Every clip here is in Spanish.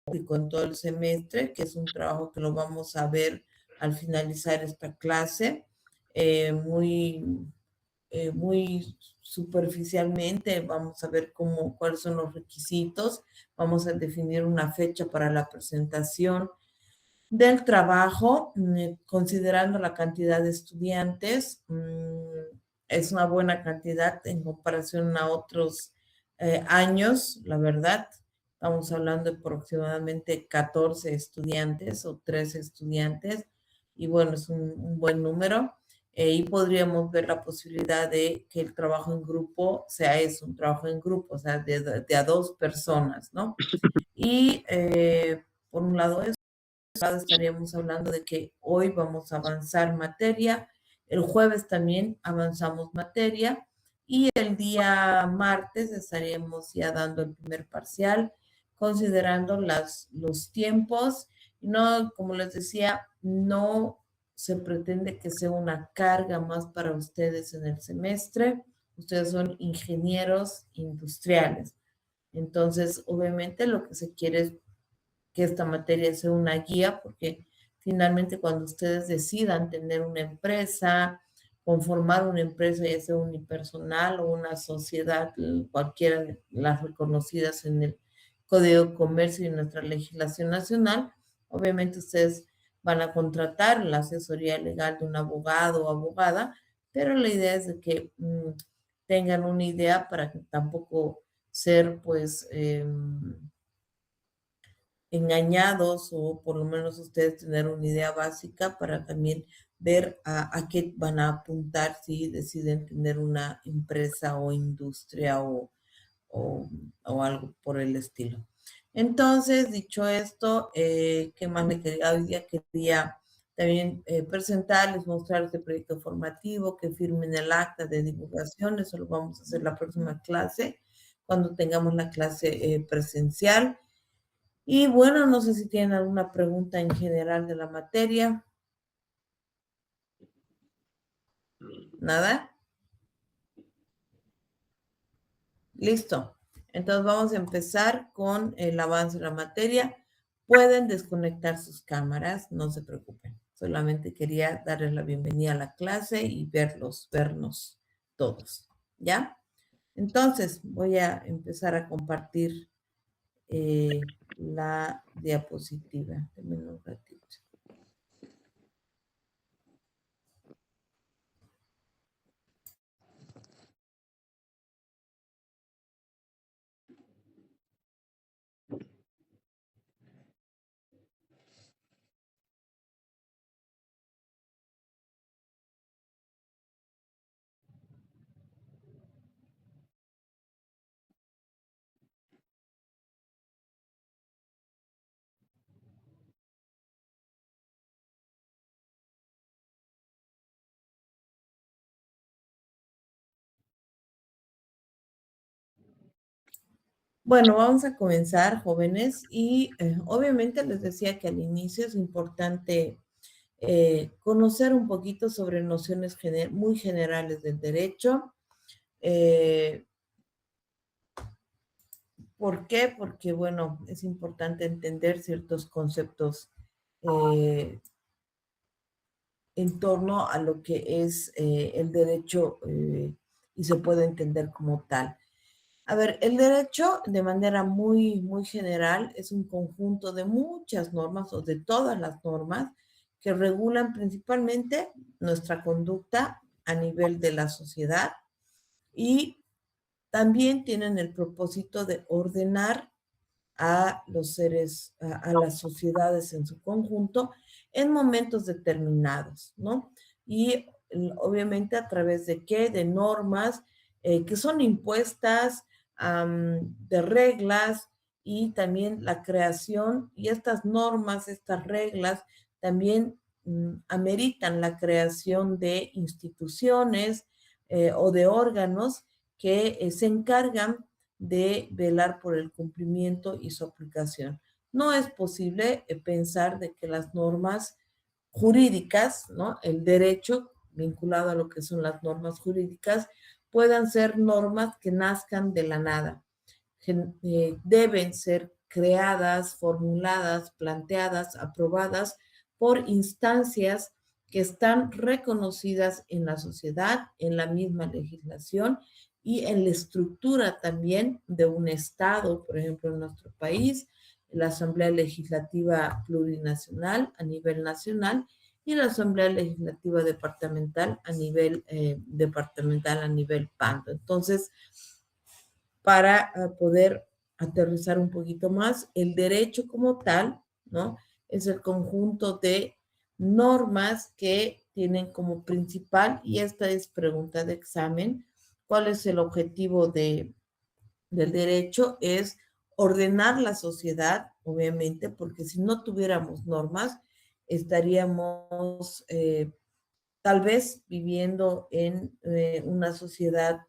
en todo el semestre, que es un trabajo que lo vamos a ver al finalizar esta clase, muy superficialmente. Vamos a ver cuáles son los requisitos, vamos a definir una fecha para la presentación del trabajo, considerando la cantidad de estudiantes. Es una buena cantidad en comparación a otros años, la verdad. Estamos hablando de aproximadamente 14 estudiantes o 13 estudiantes, y bueno, es un buen número. Y podríamos ver la posibilidad de que el trabajo en grupo sea eso, un trabajo en grupo, o sea, de a dos personas, ¿no? Y por un lado estaríamos hablando de que hoy vamos a avanzar materia, el jueves también avanzamos materia, y el día martes estaríamos ya dando el primer parcial, considerando los tiempos. No, como les decía, no se pretende que sea una carga más para ustedes en el semestre. Ustedes son ingenieros industriales. Entonces, obviamente lo que se quiere es que esta materia sea una guía, porque finalmente cuando ustedes decidan tener una empresa, conformar una empresa, ya sea unipersonal o una sociedad, cualquiera de las reconocidas en el Código de Comercio y en nuestra legislación nacional, obviamente ustedes van a contratar la asesoría legal de un abogado o abogada, pero la idea es de que tengan una idea para que tampoco ser, pues, engañados, o por lo menos ustedes tener una idea básica para también ver a qué van a apuntar si deciden tener una empresa o industria o algo por el estilo. Entonces, dicho esto, ¿qué más le quería? Hoy día quería también presentarles, mostrar este proyecto formativo, que firmen el acta de divulgación. Eso lo vamos a hacer la próxima clase, cuando tengamos la clase presencial. Y bueno, no sé si tienen alguna pregunta en general de la materia. ¿Nada? Listo. Entonces vamos a empezar con el avance de la materia. Pueden desconectar sus cámaras, no se preocupen. Solamente quería darles la bienvenida a la clase y vernos todos. ¿Ya? Entonces voy a empezar a compartir la diapositiva. Denme un ratito. Bueno, vamos a comenzar, jóvenes, y obviamente les decía que al inicio es importante conocer un poquito sobre nociones muy generales del derecho. ¿Por qué? Porque, bueno, es importante entender ciertos conceptos en torno a lo que es el derecho, y se puede entender como tal. A ver, el derecho de manera muy general es un conjunto de muchas normas, o de todas las normas que regulan principalmente nuestra conducta a nivel de la sociedad, y también tienen el propósito de ordenar a los seres, a las sociedades en su conjunto en momentos determinados, ¿no? Y obviamente a través de qué, de normas que son impuestas, de reglas, y también la creación, y estas normas, estas reglas también ameritan la creación de instituciones o de órganos que se encargan de velar por el cumplimiento y su aplicación. No es posible pensar de que las normas jurídicas, ¿no? El derecho vinculado a lo que son las normas jurídicas, puedan ser normas que nazcan de la nada. Deben ser creadas, formuladas, planteadas, aprobadas por instancias que están reconocidas en la sociedad, en la misma legislación y en la estructura también de un Estado, por ejemplo, en nuestro país, la Asamblea Legislativa Plurinacional a nivel nacional y la Asamblea Legislativa Departamental a nivel departamental, a nivel PANDO. Entonces, para poder aterrizar un poquito más, el derecho como tal, ¿no? Es el conjunto de normas que tienen como principal, y esta es pregunta de examen, ¿cuál es el objetivo del derecho? Es ordenar la sociedad, obviamente, porque si no tuviéramos normas, estaríamos tal vez viviendo en una sociedad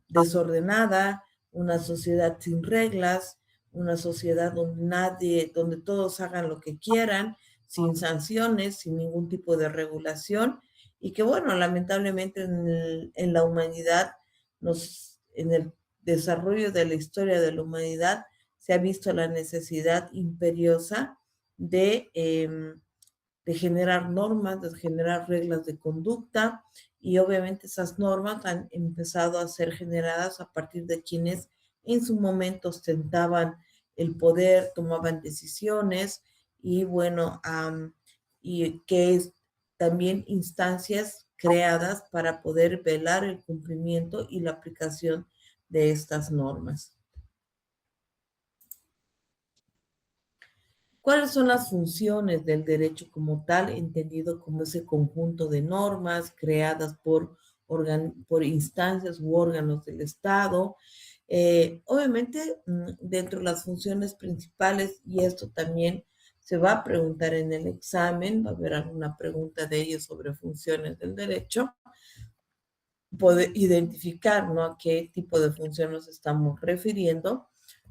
desordenada, una sociedad sin reglas, una sociedad donde nadie, donde todos hagan lo que quieran, sin sanciones, sin ningún tipo de regulación, y que bueno, lamentablemente en la humanidad, en el desarrollo de la historia de la humanidad, se ha visto la necesidad imperiosa de generar normas, de generar reglas de conducta, y obviamente esas normas han empezado a ser generadas a partir de quienes en su momento ostentaban el poder, tomaban decisiones y bueno, y que es también instancias creadas para poder velar el cumplimiento y la aplicación de estas normas. ¿Cuáles son las funciones del derecho como tal, entendido como ese conjunto de normas creadas por instancias u órganos del Estado? Obviamente, dentro de las funciones principales, y esto también se va a preguntar en el examen, va a haber alguna pregunta de ellos sobre funciones del derecho, poder identificar, ¿no?, a qué tipo de función nos estamos refiriendo.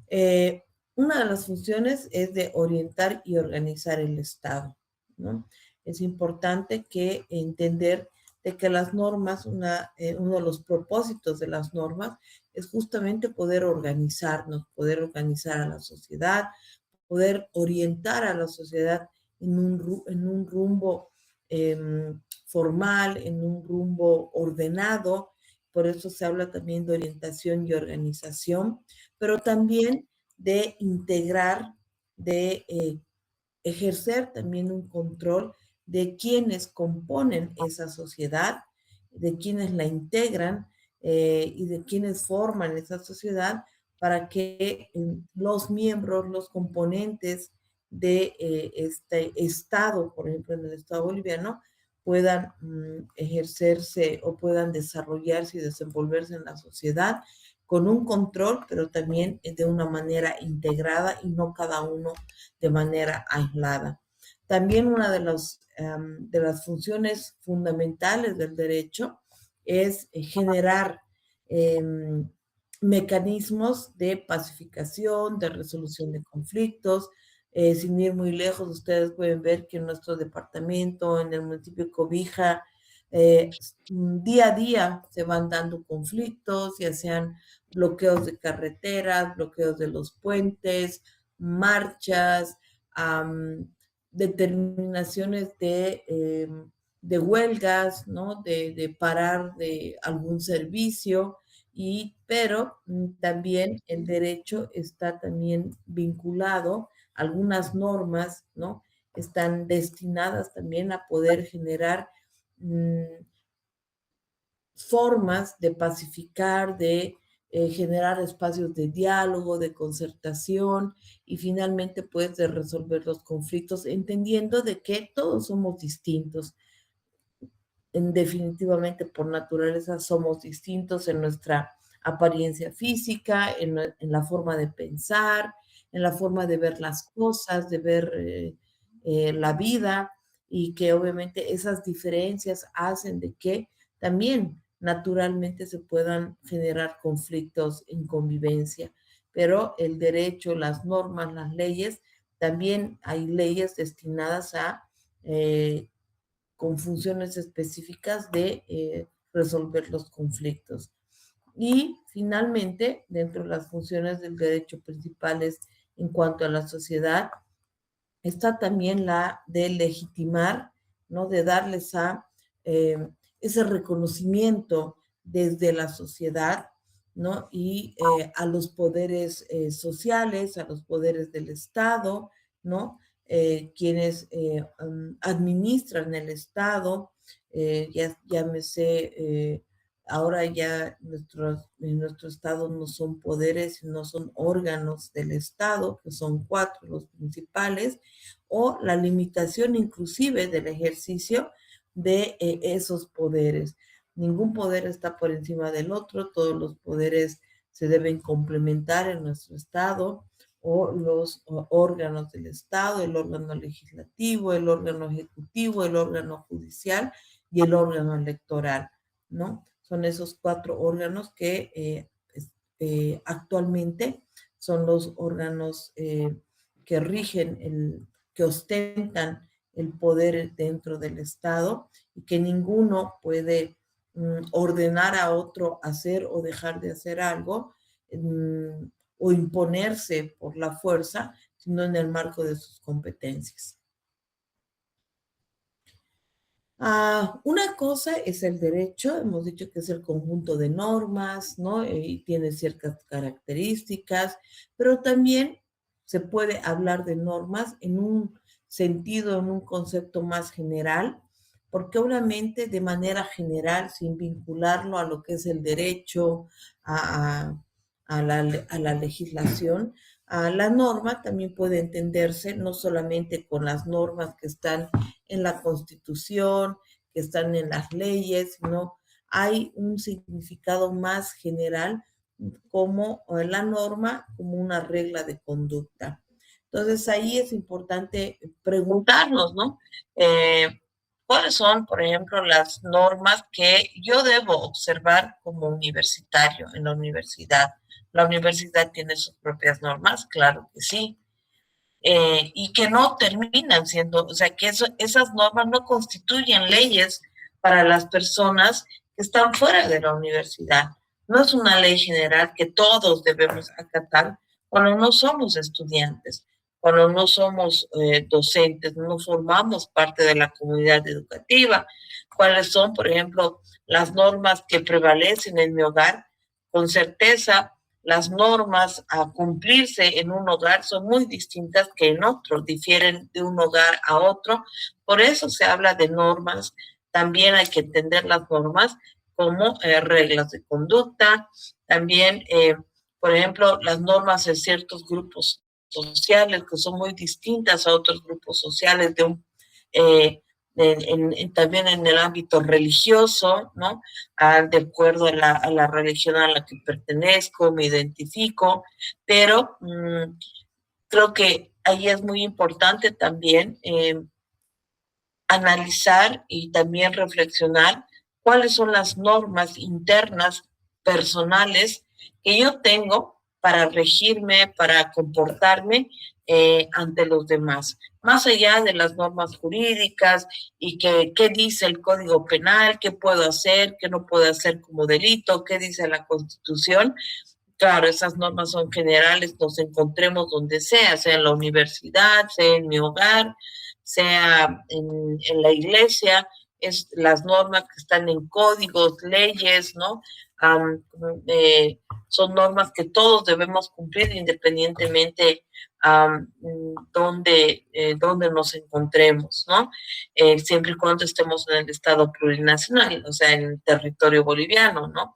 Eh, una de las funciones es de orientar y organizar el Estado, ¿no? Es importante que entender de que las normas, uno de los propósitos de las normas es justamente poder organizarnos, poder organizar a la sociedad, poder orientar a la sociedad en un rumbo formal, en un rumbo ordenado. Por eso se habla también de orientación y organización, pero también de integrar, de ejercer también un control de quienes componen esa sociedad, de quienes la integran y de quienes forman esa sociedad para que los miembros, los componentes de este Estado, por ejemplo, en el Estado boliviano, puedan ejercerse o puedan desarrollarse y desenvolverse en la sociedad con un control, pero también de una manera integrada y no cada uno de manera aislada. También una de las funciones fundamentales del derecho es generar mecanismos de pacificación, de resolución de conflictos. Sin ir muy lejos, ustedes pueden ver que en nuestro departamento, en el municipio de Cobija, día a día se van dando conflictos, ya sean bloqueos de carreteras, bloqueos de los puentes, marchas, determinaciones de huelgas, ¿no? De parar de algún servicio, pero también el derecho está también vinculado, algunas normas, ¿no? Están destinadas también a poder generar formas de pacificar, de generar espacios de diálogo, de concertación y finalmente pues de resolver los conflictos, entendiendo de que todos somos distintos. Definitivamente por naturaleza somos distintos en nuestra apariencia física, en la forma de pensar, en la forma de ver las cosas, de ver la vida, y que obviamente esas diferencias hacen de que también naturalmente se puedan generar conflictos en convivencia. Pero el derecho, las normas, las leyes, también hay leyes destinadas a con funciones específicas de resolver los conflictos. Y finalmente, dentro de las funciones del derecho principales en cuanto a la sociedad, está también la de legitimar, ¿no? De darles eh, ese reconocimiento desde la sociedad, ¿no? Y a los poderes sociales, a los poderes del Estado, ¿no? Quienes administran el Estado, llámese, ahora ya en nuestro Estado no son poderes, no son órganos del Estado, que son cuatro los principales, o la limitación inclusive del ejercicio de esos poderes. Ningún poder está por encima del otro, todos los poderes se deben complementar en nuestro Estado, o los órganos del Estado, el órgano legislativo, el órgano ejecutivo, el órgano judicial y el órgano electoral, ¿no? Son esos cuatro órganos que actualmente son los órganos que rigen que ostentan el poder dentro del Estado y que ninguno puede ordenar a otro hacer o dejar de hacer algo o imponerse por la fuerza, sino en el marco de sus competencias. Una cosa es el derecho, hemos dicho que es el conjunto de normas, ¿no? Y tiene ciertas características, pero también se puede hablar de normas en un sentido, en un concepto más general, porque obviamente de manera general, sin vincularlo a lo que es el derecho, a, a la legislación, la norma también puede entenderse no solamente con las normas que están en la Constitución, que están en las leyes, sino hay un significado más general como la norma, como una regla de conducta. Entonces ahí es importante preguntarnos, ¿no? ¿Cuáles son, por ejemplo, las normas que yo debo observar como universitario en la universidad? ¿La universidad tiene sus propias normas? Claro que sí. Y que no terminan siendo, o sea, que esas normas no constituyen leyes para las personas que están fuera de la universidad. No es una ley general que todos debemos acatar cuando no somos estudiantes, cuando no somos docentes, no formamos parte de la comunidad educativa. ¿Cuáles son, por ejemplo, las normas que prevalecen en mi hogar? Con certeza, las normas a cumplirse en un hogar son muy distintas que en otro, difieren de un hogar a otro. Por eso se habla de normas. También hay que entender las normas como reglas de conducta. También, por ejemplo, las normas de ciertos grupos sociales que son muy distintas a otros grupos sociales de un, también en el ámbito religioso, ¿no? De acuerdo a la religión a la que pertenezco, me identifico, pero creo que ahí es muy importante también analizar y también reflexionar cuáles son las normas internas personales que yo tengo para regirme, para comportarme ante los demás. Más allá de las normas jurídicas y qué dice el Código Penal, qué puedo hacer, qué no puedo hacer como delito, qué dice la Constitución. Claro, esas normas son generales, nos encontremos donde sea en la universidad, sea en mi hogar, sea en la iglesia, es las normas que están en códigos, leyes, ¿no? Um, eh, Son normas que todos debemos cumplir independientemente donde nos encontremos, ¿no? Siempre y cuando estemos en el Estado plurinacional, o sea, en el territorio boliviano, ¿no?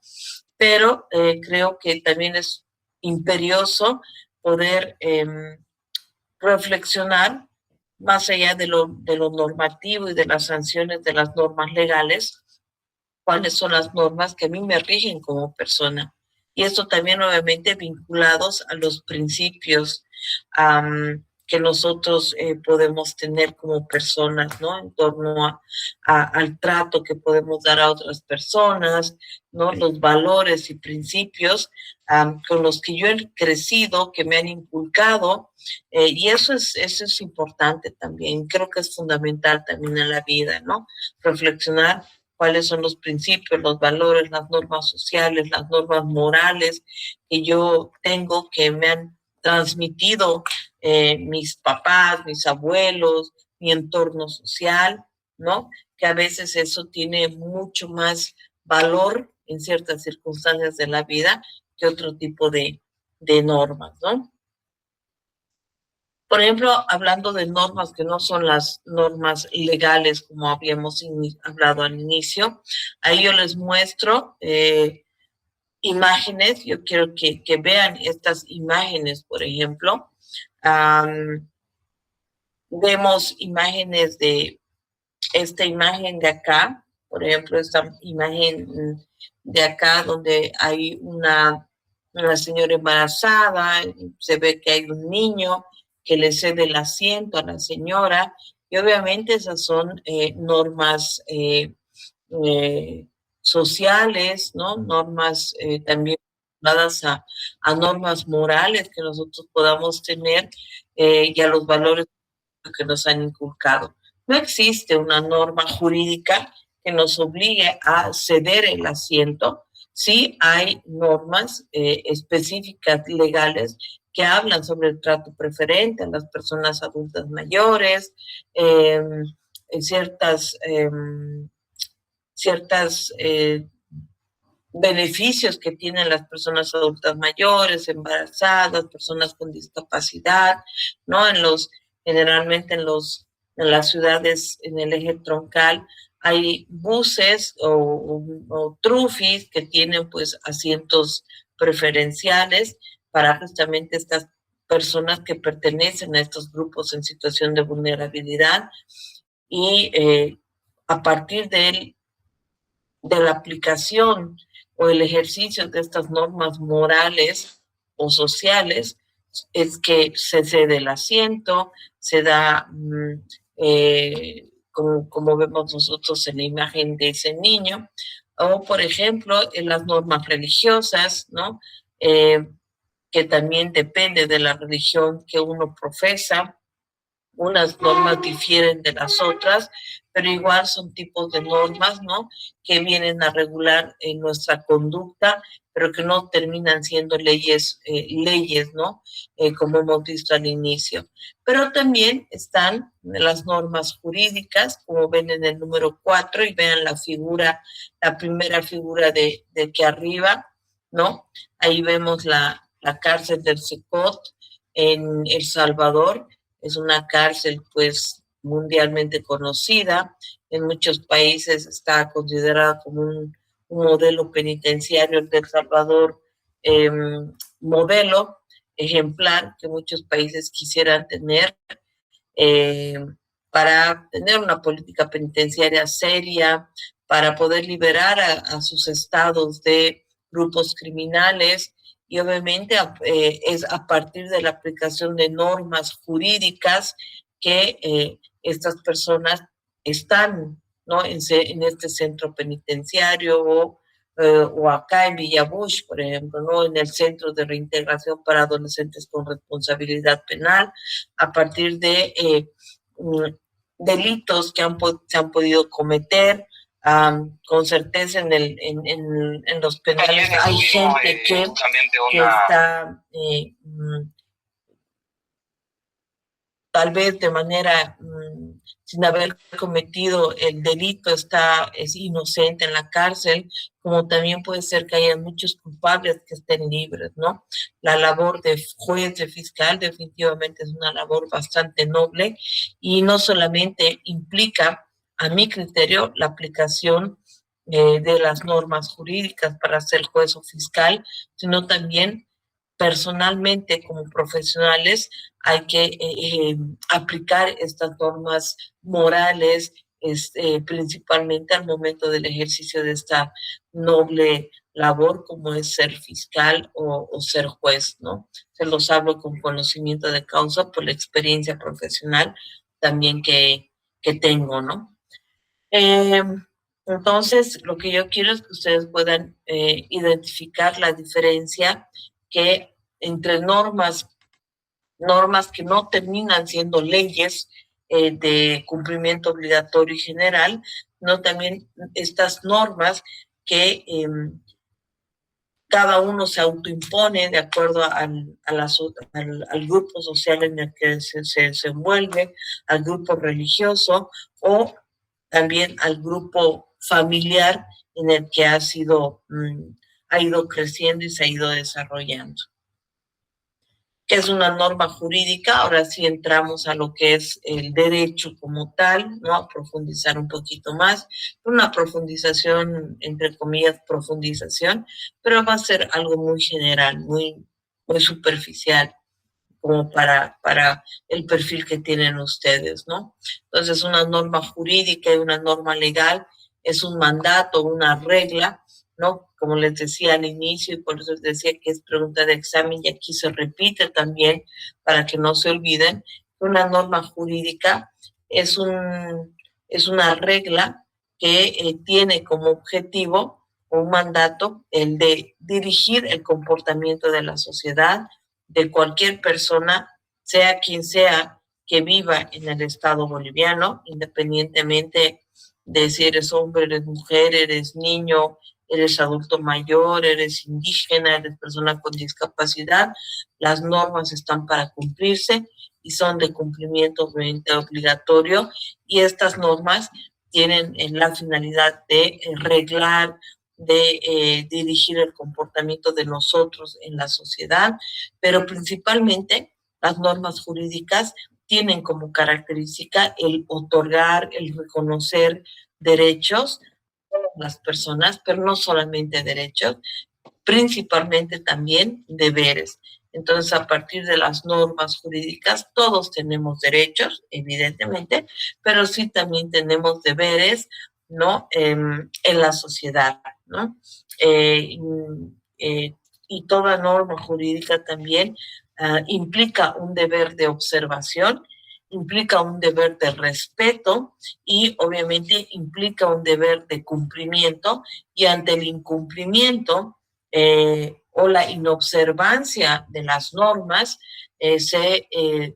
Pero creo que también es imperioso poder reflexionar más allá de lo normativo y de las sanciones de las normas legales, cuáles son las normas que a mí me rigen como persona. Y esto también obviamente vinculados a los principios que nosotros podemos tener como personas, ¿no? En torno al trato que podemos dar a otras personas, ¿no? Los valores y principios con los que yo he crecido, que me han inculcado, y eso es importante también, creo que es fundamental también en la vida, ¿no? Reflexionar cuáles son los principios, los valores, las normas sociales, las normas morales que yo tengo, que me han transmitido mis papás, mis abuelos, mi entorno social, ¿no? Que a veces eso tiene mucho más valor en ciertas circunstancias de la vida que otro tipo de normas, ¿no? Por ejemplo, hablando de normas que no son las normas legales, como habíamos hablado al inicio, ahí yo les muestro imágenes. Yo quiero que vean estas imágenes, por ejemplo. Vemos imágenes de esta imagen de acá, por ejemplo, esta imagen de acá donde hay una señora embarazada, se ve que hay un niño que le cede el asiento a la señora, y obviamente esas son normas sociales, ¿no? Normas también dadas a normas morales que nosotros podamos tener y a los valores que nos han inculcado. No existe una norma jurídica que nos obligue a ceder el asiento. Sí hay normas específicas legales que hablan sobre el trato preferente a las personas adultas mayores, ciertas beneficios que tienen las personas adultas mayores, embarazadas, personas con discapacidad, ¿no? Generalmente en las ciudades, en el eje troncal, hay buses o trufis que tienen pues asientos preferenciales para justamente estas personas que pertenecen a estos grupos en situación de vulnerabilidad, y a partir de la aplicación o el ejercicio de estas normas morales o sociales es que se cede el asiento, se da, como vemos nosotros en la imagen de ese niño, o por ejemplo en las normas religiosas, ¿no? Que también depende de la religión que uno profesa. Unas normas difieren de las otras, pero igual son tipos de normas, ¿no? Que vienen a regular nuestra conducta, pero que no terminan siendo leyes, ¿no? Como hemos visto al inicio. Pero también están las normas jurídicas, como ven en el número 4, y vean la primera figura de que arriba, ¿no? Ahí vemos la cárcel del Secot en El Salvador. Es una cárcel pues mundialmente conocida. En muchos países está considerada como un modelo penitenciario de El Salvador, modelo ejemplar que muchos países quisieran tener, eh, para tener una política penitenciaria seria, para poder liberar a sus estados de grupos criminales. Y obviamente es a partir de la aplicación de normas jurídicas que estas personas están, ¿no? en este centro penitenciario o acá en Villabush, por ejemplo, ¿no? En el Centro de Reintegración para Adolescentes con Responsabilidad Penal, a partir de delitos que se han podido cometer. Con certeza en los penales hay gente que está tal vez de manera sin haber cometido el delito, es inocente en la cárcel, como también puede ser que haya muchos culpables que estén libres, ¿no? La labor de juez, de fiscal, definitivamente es una labor bastante noble, y no solamente implica, a mi criterio, la aplicación de las normas jurídicas para ser juez o fiscal, sino también personalmente como profesionales hay que aplicar estas normas morales, principalmente al momento del ejercicio de esta noble labor como es ser fiscal o ser juez, ¿no? Se los hablo con conocimiento de causa por la experiencia profesional también que tengo, ¿no? Entonces, lo que yo quiero es que ustedes puedan identificar la diferencia que entre normas que no terminan siendo leyes, de cumplimiento obligatorio y general, no también estas normas que cada uno se autoimpone de acuerdo al grupo social en el que se envuelve, al grupo religioso o también al grupo familiar en el que ha ido creciendo y se ha ido desarrollando. ¿Qué es una norma jurídica? Ahora sí entramos a lo que es el derecho como tal, ¿no? A profundizar un poquito más. Una profundización, entre comillas, profundización, pero va a ser algo muy general, muy superficial, como para el perfil que tienen ustedes, ¿no? Entonces, una norma jurídica y una norma legal es un mandato, una regla, ¿no? Como les decía al inicio, y por eso les decía que es pregunta de examen, y aquí se repite también, para que no se olviden, una norma jurídica es una regla que tiene como objetivo un mandato, el de dirigir el comportamiento de la sociedad, de cualquier persona, sea quien sea, que viva en el Estado boliviano, independientemente de si eres hombre, eres mujer, eres niño, eres adulto mayor, eres indígena, eres persona con discapacidad. Las normas están para cumplirse y son de cumplimiento obligatorio, y estas normas tienen la finalidad de reglar, de dirigir el comportamiento de nosotros en la sociedad, pero principalmente las normas jurídicas tienen como característica el otorgar, el reconocer derechos a las personas, pero no solamente derechos, principalmente también deberes. Entonces, a partir de las normas jurídicas, todos tenemos derechos, evidentemente, pero sí también tenemos deberes, ¿no? En la sociedad, ¿no? Y toda norma jurídica también implica un deber de observación, implica un deber de respeto y obviamente implica un deber de cumplimiento, y ante el incumplimiento o la inobservancia de las normas, se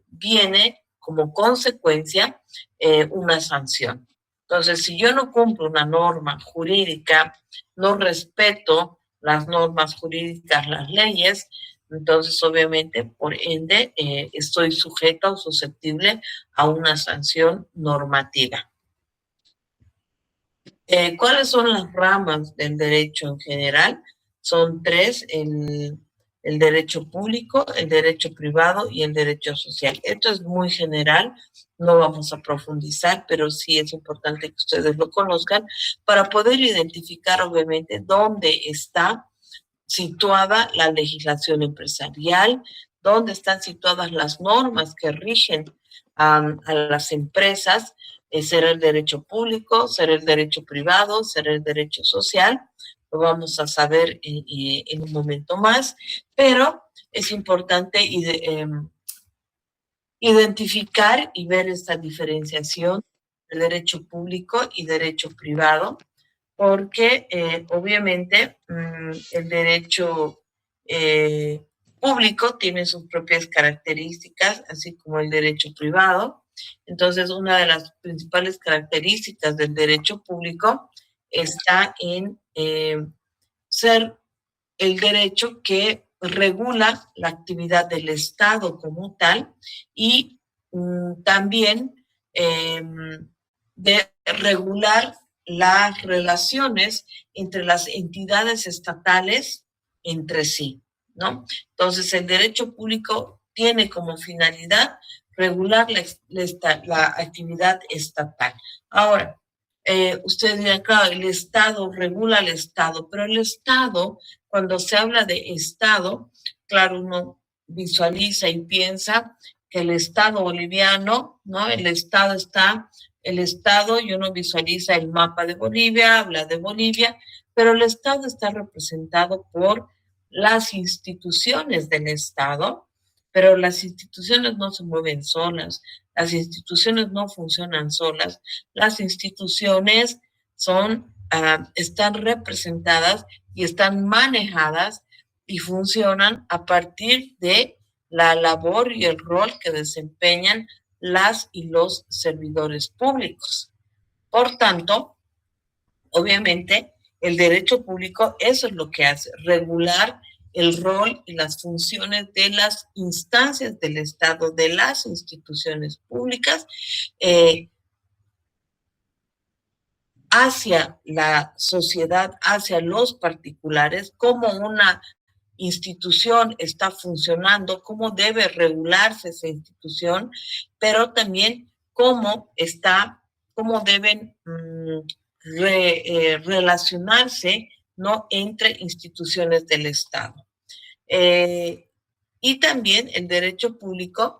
viene como consecuencia una sanción. Entonces, si yo no cumplo una norma jurídica, no respeto las normas jurídicas, las leyes, entonces obviamente, por ende, estoy sujeta o susceptible a una sanción normativa. ¿Cuáles son las ramas del derecho en general? Son tres: el derecho público, el derecho privado y el derecho social. Esto es muy general, no vamos a profundizar, pero sí es importante que ustedes lo conozcan para poder identificar, obviamente, dónde está situada la legislación empresarial, dónde están situadas las normas que rigen a las empresas. Será el derecho público, será el derecho privado, será el derecho social. Lo vamos a saber en un momento más, pero es importante identificar y ver esta diferenciación de derecho público y derecho privado, porque obviamente el derecho público tiene sus propias características, así como el derecho privado. Entonces, una de las principales características del derecho público está en ser el derecho que regula la actividad del Estado como tal, y también de regular las relaciones entre las entidades estatales entre sí, ¿no? Entonces, el derecho público tiene como finalidad regular la actividad estatal. Ahora, ustedes dirán, claro, el Estado regula al Estado, pero el Estado, cuando se habla de Estado, claro, uno visualiza y piensa que el Estado boliviano, ¿no? El Estado, y uno visualiza el mapa de Bolivia, habla de Bolivia, pero el Estado está representado por las instituciones del Estado, pero las instituciones no se mueven solas, las instituciones no funcionan solas, las instituciones están representadas y están manejadas y funcionan a partir de la labor y el rol que desempeñan las y los servidores públicos. Por tanto, obviamente, el derecho público eso es lo que hace, regular el rol y las funciones de las instancias del Estado, de las instituciones públicas, hacia la sociedad, hacia los particulares, cómo una institución está funcionando, cómo debe regularse esa institución, pero también cómo deben relacionarse, ¿no?, entre instituciones del Estado. Y también el derecho público,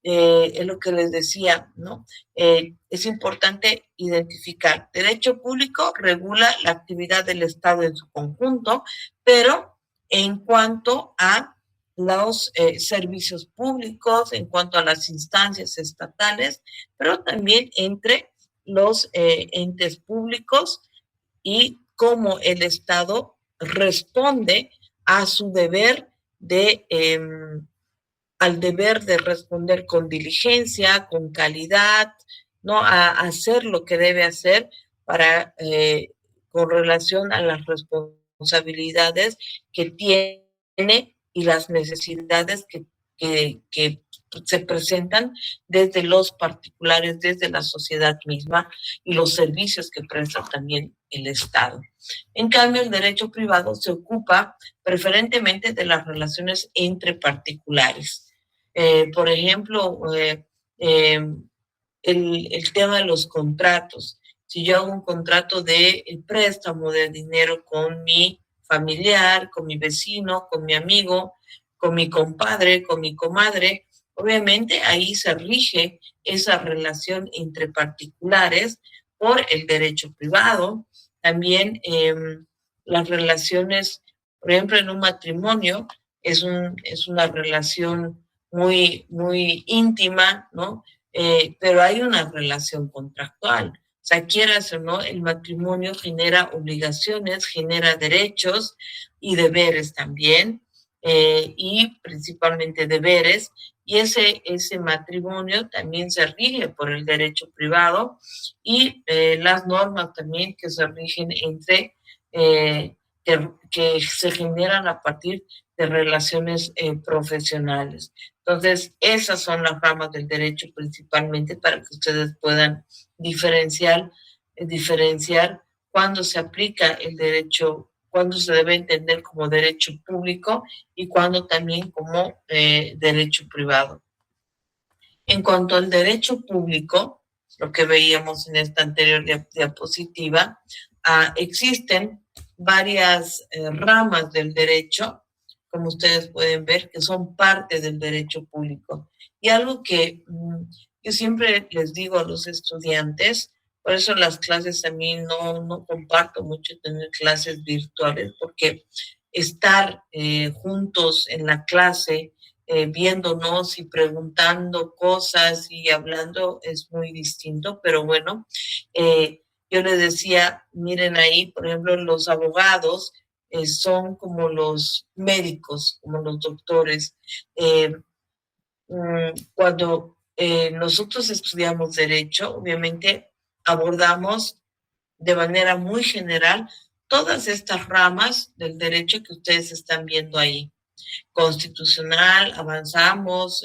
es lo que les decía, ¿no? Es importante identificar. Derecho público regula la actividad del Estado en su conjunto, pero en cuanto a los servicios públicos, en cuanto a las instancias estatales, pero también entre los entes públicos y cómo el Estado responde a su deber al deber de responder con diligencia, con calidad, ¿no? A hacer lo que debe hacer para, con relación a las responsabilidades que tiene y las necesidades que se presentan desde los particulares, desde la sociedad misma y los servicios que presta también el Estado. En cambio, el derecho privado se ocupa preferentemente de las relaciones entre particulares. Por ejemplo, el tema de los contratos. Si yo hago un contrato de préstamo de dinero con mi familiar, con mi vecino, con mi amigo, con mi compadre, con mi comadre, obviamente ahí se rige esa relación entre particulares por el derecho privado. También las relaciones, por ejemplo, en un matrimonio es una relación muy íntima, ¿no? Pero hay una relación contractual. O sea, quieras o no, el matrimonio genera obligaciones, genera derechos y deberes también, y principalmente deberes, y ese matrimonio también se rige por el derecho privado y las normas también que se rigen entre, que se generan a partir de relaciones profesionales. Entonces, esas son las ramas del derecho principalmente para que ustedes puedan diferenciar cuándo se aplica el derecho, cuándo se debe entender como derecho público y cuándo también como derecho privado. En cuanto al derecho público, lo que veíamos en esta anterior diapositiva, existen varias ramas del derecho, como ustedes pueden ver, que son parte del derecho público. Y algo que yo siempre les digo a los estudiantes, por eso las clases a mí no comparto mucho tener clases virtuales, porque estar juntos en la clase, viéndonos y preguntando cosas y hablando es muy distinto, pero bueno, yo les decía, miren ahí, por ejemplo, los abogados son como los médicos, como los doctores. Cuando nosotros estudiamos derecho, obviamente abordamos de manera muy general todas estas ramas del derecho que ustedes están viendo ahí. Constitucional, avanzamos,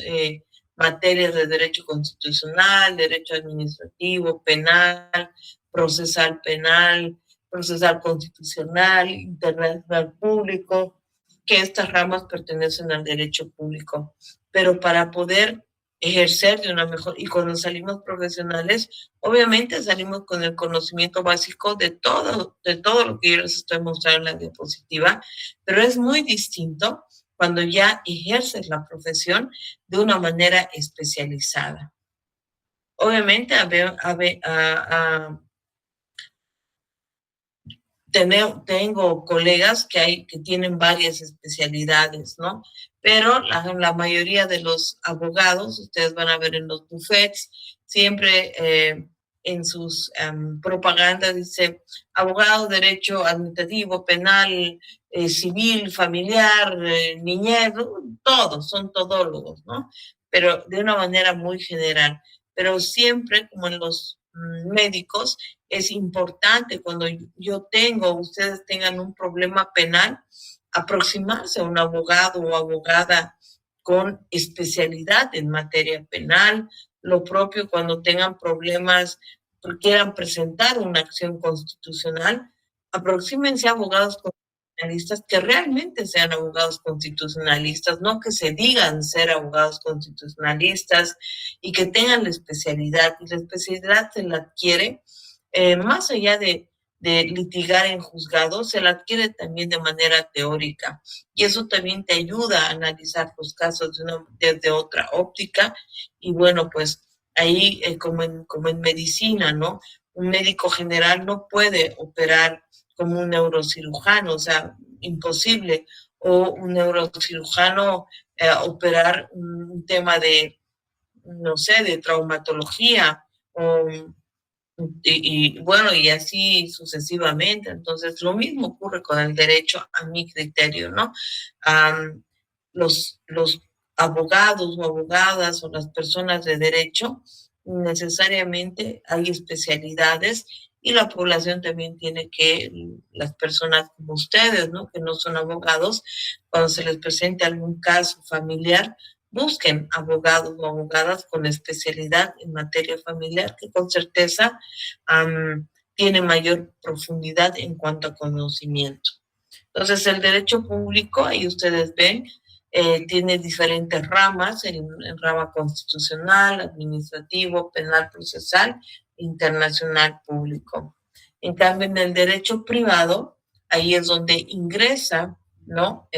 materias de derecho constitucional, derecho administrativo, penal, procesal penal, procesal constitucional, internacional público, que estas ramas pertenecen al derecho público. Pero para poder ejercer de una mejor, y cuando salimos profesionales, obviamente salimos con el conocimiento básico de todo lo que yo les estoy mostrando en la diapositiva, pero es muy distinto cuando ya ejerces la profesión de una manera especializada. Obviamente, tengo colegas que tienen varias especialidades, ¿no? Pero la mayoría de los abogados, ustedes van a ver en los bufetes, siempre en sus propagandas dice abogado, derecho administrativo, penal, civil, familiar, niñez, todos son todólogos, ¿no? pero de una manera muy general. Pero siempre, como en los médicos, es importante cuando yo tengo, ustedes tengan un problema penal, aproximarse a un abogado o abogada con especialidad en materia penal. Lo propio cuando tengan problemas, quieran presentar una acción constitucional, aproxímense a abogados constitucionalistas que realmente sean abogados constitucionalistas, no que se digan ser abogados constitucionalistas y que tengan la especialidad. Y la especialidad se la adquiere más allá de litigar en juzgados, se la adquiere también de manera teórica. Y eso también te ayuda a analizar los casos desde otra óptica. Y bueno, pues ahí, como en medicina, ¿no? Un médico general no puede operar como un neurocirujano, o sea, imposible. O un neurocirujano operar un tema de, no sé, de traumatología o bueno, y así sucesivamente. Entonces, lo mismo ocurre con el derecho a mi criterio, ¿no? Um, los abogados o abogadas o las personas de derecho, necesariamente hay especialidades y la población también tiene que, las personas como ustedes, ¿no? Que no son abogados, cuando se les presente algún caso familiar, busquen abogados o abogadas con especialidad en materia familiar que con certeza tiene mayor profundidad en cuanto a conocimiento. Entonces, el derecho público, ahí ustedes ven, tiene diferentes ramas, en rama constitucional, administrativo, penal procesal, internacional público. En cambio, en el derecho privado, ahí es donde ingresa, ¿no?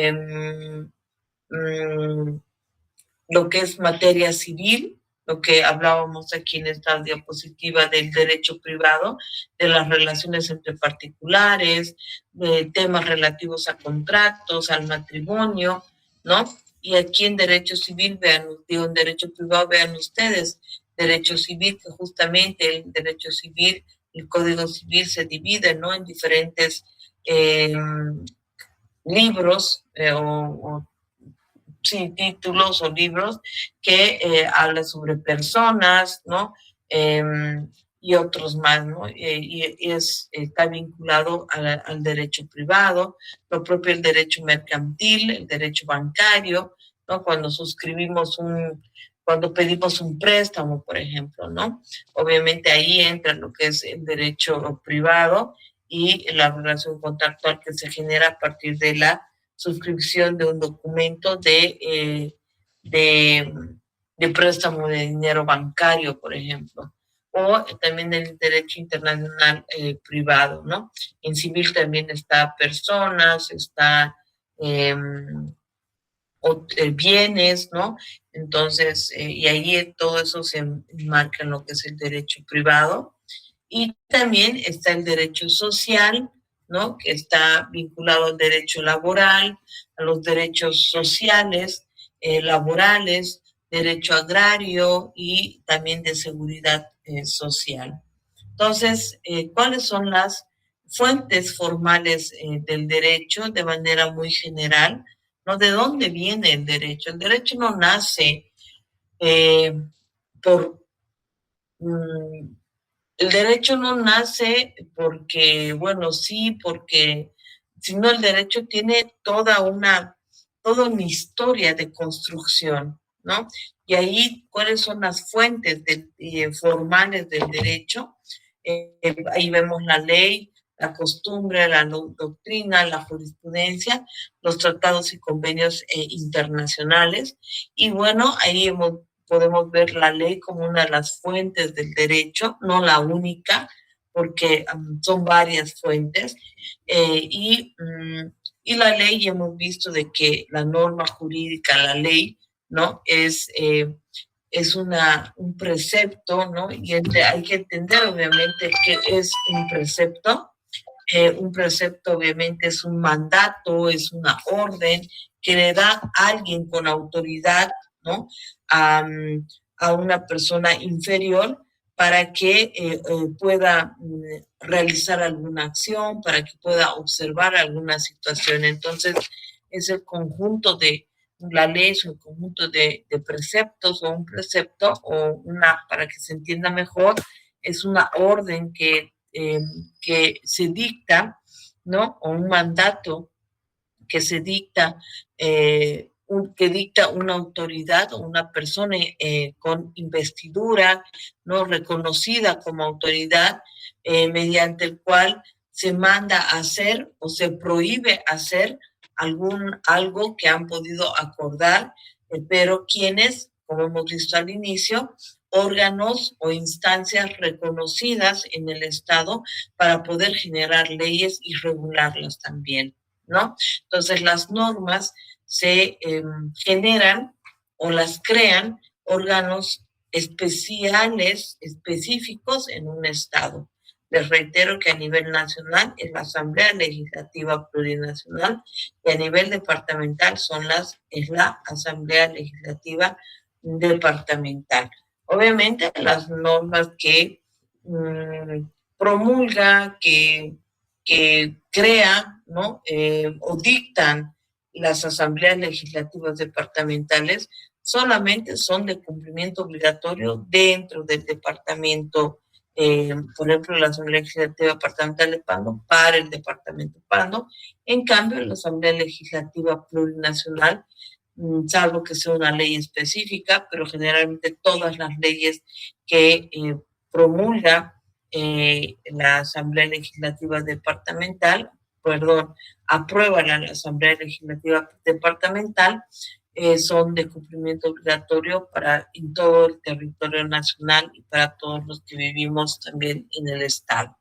Lo que es materia civil, lo que hablábamos aquí en esta diapositiva del derecho privado, de las relaciones entre particulares, de temas relativos a contratos, al matrimonio, ¿no? Y aquí en derecho civil, vean, digo, en derecho privado, vean ustedes, derecho civil, que justamente el derecho civil, el Código Civil se divide, ¿no? En diferentes libros o sí, títulos o libros que hablan sobre personas, ¿no? Y otros más, ¿no? Está vinculado al derecho privado, lo propio el derecho mercantil, el derecho bancario, ¿no? Cuando pedimos un préstamo, por ejemplo, ¿no? Obviamente ahí entra lo que es el derecho privado y la relación contractual que se genera a partir de la suscripción de un documento de, de préstamo de dinero bancario, por ejemplo, o también el derecho internacional privado, ¿no? En civil también está personas, está bienes, ¿no? Entonces, y ahí todo eso se enmarca en lo que es el derecho privado. Y también está el derecho social, ¿no? Que está vinculado al derecho laboral, a los derechos sociales, laborales, derecho agrario y también de seguridad social. Entonces, ¿cuáles son las fuentes formales del derecho de manera muy general? ¿No? ¿De dónde viene el derecho? El derecho no nace eh, por... Mm, el derecho no nace porque, bueno, sí, porque, sino el derecho tiene toda una historia de construcción, ¿no? Y ahí, ¿cuáles son las fuentes formales del derecho? Ahí vemos la ley, la costumbre, la doctrina, la jurisprudencia, los tratados y convenios internacionales. Y bueno, ahí podemos ver la ley como una de las fuentes del derecho, no la única, porque son varias fuentes. Y la ley, hemos visto de que la norma jurídica, la ley, ¿no? Es un precepto, ¿no? Y hay que entender, obviamente, qué es un precepto. Un precepto, obviamente, es un mandato, es una orden que le da a alguien con autoridad, ¿no? A una persona inferior para que pueda realizar alguna acción, para que pueda observar alguna situación. Entonces, es el conjunto la ley es un conjunto de preceptos o un precepto o para que se entienda mejor, es una orden que se dicta, ¿no? O un mandato que se dicta, que dicta una autoridad o una persona con investidura, ¿no? Reconocida como autoridad, mediante el cual se manda a hacer o se prohíbe hacer algo que han podido acordar, pero quienes, como hemos visto al inicio, órganos o instancias reconocidas en el Estado para poder generar leyes y regularlas también, ¿no? Entonces, las normas se generan o las crean órganos especiales, específicos en un Estado. Les reitero que a nivel nacional es la Asamblea Legislativa Plurinacional y a nivel departamental es la Asamblea Legislativa Departamental. Obviamente, las normas que promulga, que crea, ¿no? O dictan las asambleas legislativas departamentales solamente son de cumplimiento obligatorio dentro del departamento. Por ejemplo, la Asamblea Legislativa Departamental de Pando para el departamento de Pando. En cambio, la Asamblea Legislativa Plurinacional, salvo que sea una ley específica, pero generalmente todas las leyes que promulga la Asamblea Legislativa Departamental, aprueba la Asamblea Legislativa Departamental, son de cumplimiento obligatorio en todo el territorio nacional y para todos los que vivimos también en el Estado.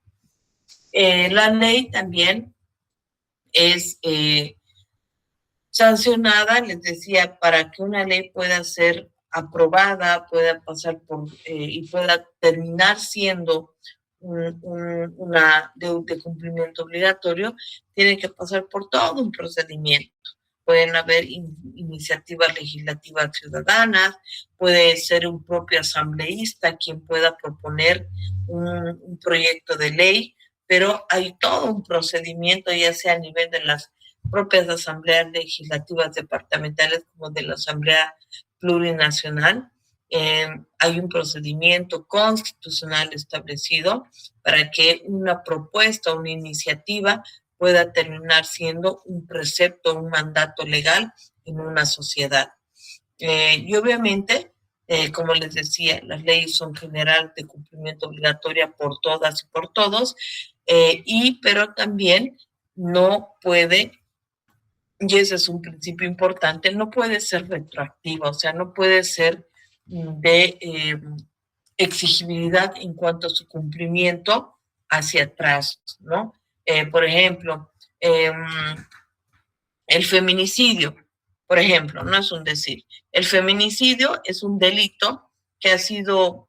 La ley también es sancionada, les decía, para que una ley pueda ser aprobada, pueda pasar y pueda terminar siendo una de cumplimiento obligatorio, tiene que pasar por todo un procedimiento. Pueden haber iniciativas legislativas ciudadanas, puede ser un propio asambleísta quien pueda proponer un proyecto de ley, pero hay todo un procedimiento, ya sea a nivel de las propias asambleas legislativas departamentales como de la Asamblea Plurinacional. Hay un procedimiento constitucional establecido para que una propuesta, una iniciativa pueda terminar siendo un precepto, un mandato legal en una sociedad. Y obviamente, como les decía, las leyes son general de cumplimiento obligatorio por todas y por todos, pero también no puede, y ese es un principio importante, no puede ser retroactiva, o sea, no puede ser de exigibilidad en cuanto a su cumplimiento hacia atrás, ¿no? Por ejemplo, el feminicidio, por ejemplo, no es un decir. El feminicidio es un delito que ha sido